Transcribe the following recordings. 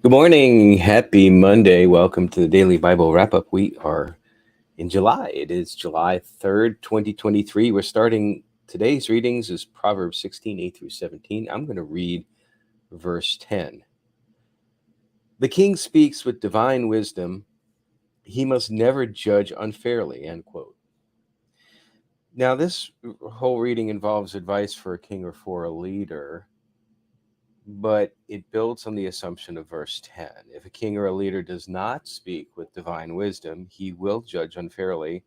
Good morning. Happy Monday. Welcome to the Daily Bible Wrap Up. We are in July. It is July 3rd, 2023. We're starting today's readings is Proverbs 16, 8 through 17. I'm going to read verse 10. The king speaks with divine wisdom. He must never judge unfairly, end quote. Now, this whole reading involves advice for a king or for a leader, but it builds on the assumption of verse 10. If a king or a leader does not speak with divine wisdom, he will judge unfairly,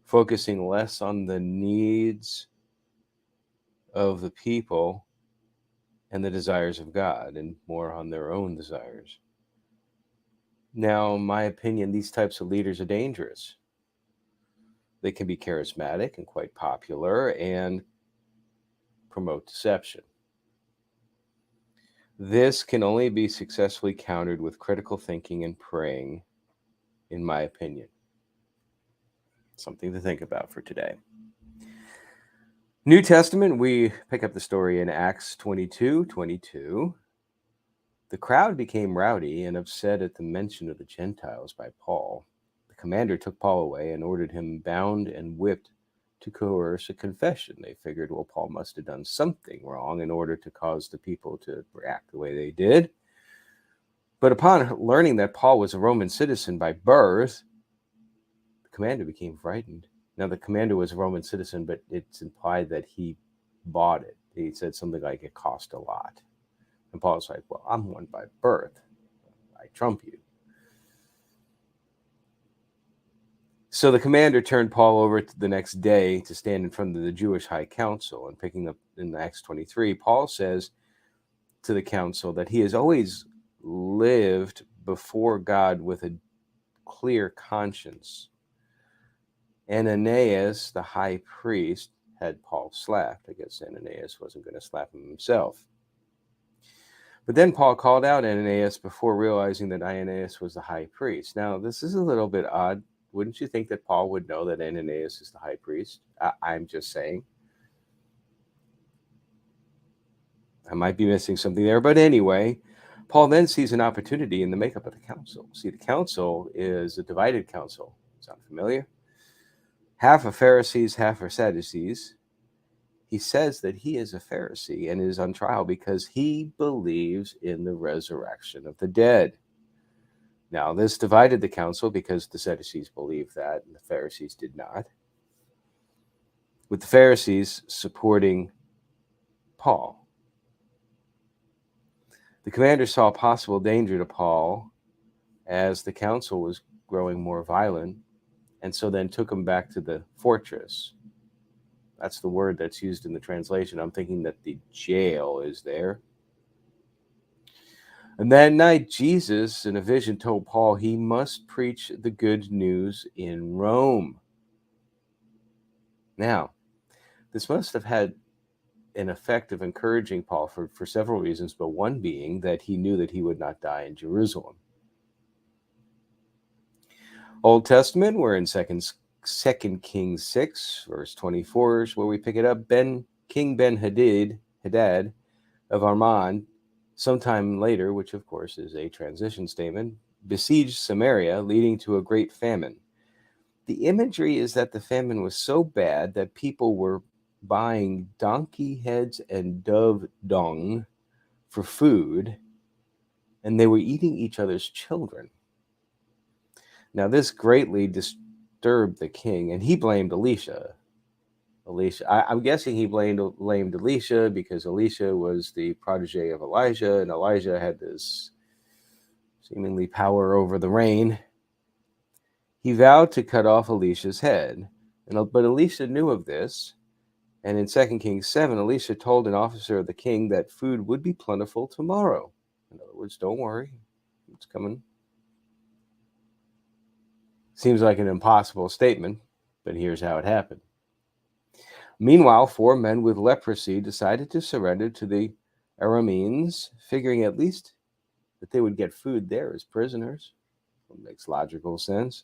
focusing less on the needs of the people and the desires of God and more on their own desires. Now, in my opinion, these types of leaders are dangerous. They can be charismatic and quite popular and promote deception. This can only be successfully countered with critical thinking and praying, in my opinion. Something to think about for today. New Testament, we pick up the story in Acts 22:22. The crowd became rowdy and upset at the mention of the Gentiles by Paul. The commander took Paul away and ordered him bound and whipped to coerce a confession. They figured, well, Paul must have done something wrong in order to cause the people to react the way they did. But upon learning that Paul was a Roman citizen by birth, the commander became frightened. Now, the commander was a Roman citizen, but it's implied that he bought it. He said something like it cost a lot. And Paul's like, well, I'm one by birth. I trump you. So the commander turned Paul over the next day to stand in front of the Jewish High Council. And picking up in Acts 23, Paul says to the council that he has always lived before God with a clear conscience. Ananias, the high priest, had Paul slapped. I guess Ananias wasn't going to slap him himself. But then Paul called out Ananias before realizing that Ananias was the high priest. Now, this is a little bit odd. Wouldn't you think that Paul would know that Ananias is the high priest? I'm just saying. I might be missing something there. But anyway, Paul then sees an opportunity in the makeup of the council. See, the council is a divided council. Sound familiar? Half are Pharisees, half are Sadducees. He says that he is a Pharisee and is on trial because he believes in the resurrection of the dead. Now, this divided the council because the Sadducees believed that and the Pharisees did not, with the Pharisees supporting Paul. The commander saw possible danger to Paul as the council was growing more violent, and so then took him back to the fortress. That's the word that's used in the translation. I'm thinking that the jail is there. And that night, Jesus, in a vision, told Paul he must preach the good news in Rome. Now, this must have had an effect of encouraging Paul for several reasons, but one being that he knew that he would not die in Jerusalem. Old Testament, we're in 2 Kings 6, verse 24 is where we pick it up. King Ben-Hadad of Armon, sometime later, which of course is a transition statement, besieged Samaria, leading to a great famine. The imagery is that the famine was so bad that people were buying donkey heads and dove dung for food, and they were eating each other's children. Now, this greatly disturbed the king, and he blamed Elisha. I'm guessing he blamed Elisha because Elisha was the protege of Elijah, and Elijah had this seemingly power over the rain. He vowed to cut off Elisha's head, but Elisha knew of this, and in 2 Kings 7, Elisha told an officer of the king that food would be plentiful tomorrow. In other words, don't worry, it's coming. Seems like an impossible statement, but here's how it happened. Meanwhile, 4 men with leprosy decided to surrender to the Arameans, figuring at least that they would get food there as prisoners. It makes logical sense.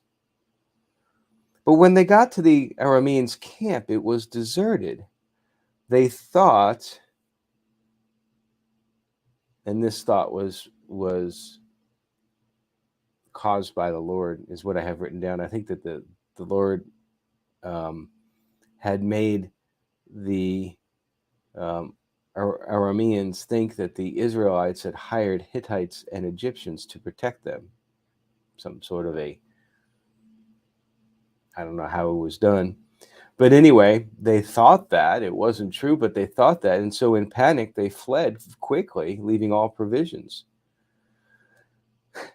But when they got to the Arameans' camp, it was deserted. They thought and this thought was caused by the Lord, is what I have written down. I think that the Lord had made the Arameans think that the Israelites had hired Hittites and Egyptians to protect them. Some sort of I don't know how it was done. But anyway, they thought that. It wasn't true, but they thought that. And so in panic, they fled quickly, leaving all provisions.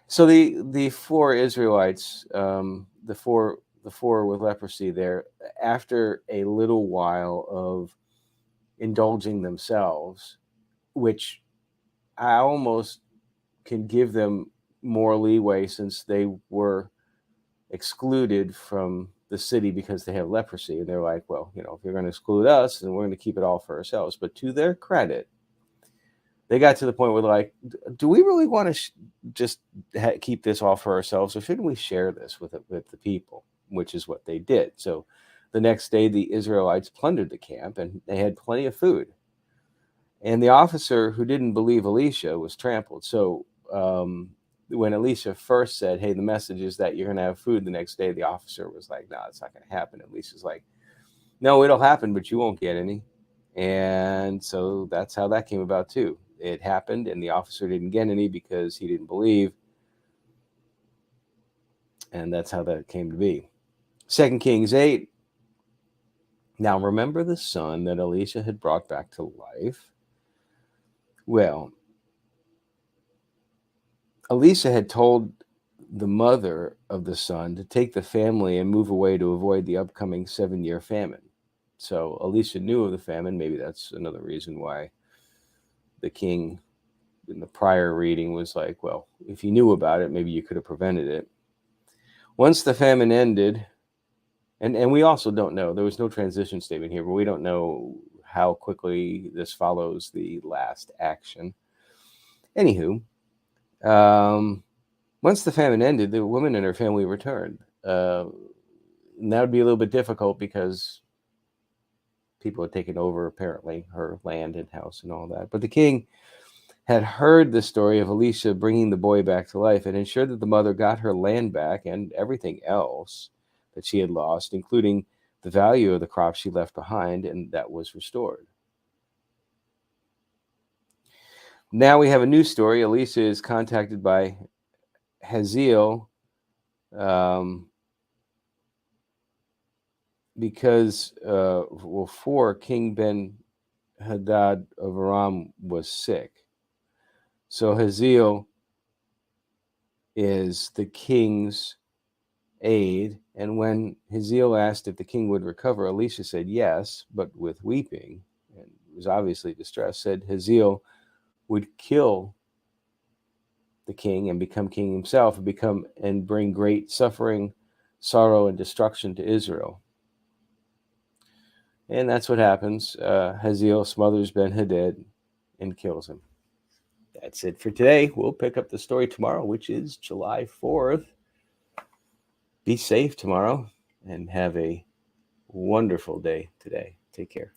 So the four Israelites, the four with leprosy there, after a little while of indulging themselves, which I almost can give them more leeway since they were excluded from the city because they have leprosy. And they're like, well, if you're going to exclude us, then we're going to keep it all for ourselves. But to their credit, they got to the point where they're like, do we really want to just keep this all for ourselves, or shouldn't we share this with the people? Which is what they did. So the next day, the Israelites plundered the camp, and they had plenty of food. And the officer who didn't believe Elisha was trampled. So when Elisha first said, hey, the message is that you're going to have food the next day, the officer was like, no, it's not going to happen. Elisha's like, no, it'll happen, but you won't get any. And so that's how that came about too. It happened, and the officer didn't get any because he didn't believe. And that's how that came to be. 2 Kings 8. Now remember the son that Elisha had brought back to life. Well, Elisha had told the mother of the son to take the family and move away to avoid the upcoming 7-year famine. So Elisha knew of the famine. Maybe that's another reason why the king in the prior reading was like, well, if you knew about it, maybe you could have prevented it. Once the famine ended, and we also don't know, there was no transition statement here, but we don't know how quickly this follows the last action. Anywho, once the famine ended, the woman and her family returned. And that would be a little bit difficult because people had taken over, apparently, her land and house and all that. But the king had heard the story of Elisha bringing the boy back to life and ensured that the mother got her land back and everything else that she had lost, including the value of the crop she left behind, and that was restored. Now we have a new story. Elisha is contacted by Hazael because for King Ben-Hadad of Aram was sick. So Hazael is the king's aide, and when Hazael asked if the king would recover, Elisha said yes, but with weeping, and was obviously distressed, said Hazael would kill the king and become king himself and bring great suffering, sorrow, and destruction to Israel. And that's what happens. Hazael smothers Ben-Hadad and kills him. That's it for today. We'll pick up the story tomorrow, which is July 4th. Be safe tomorrow and have a wonderful day today. Take care.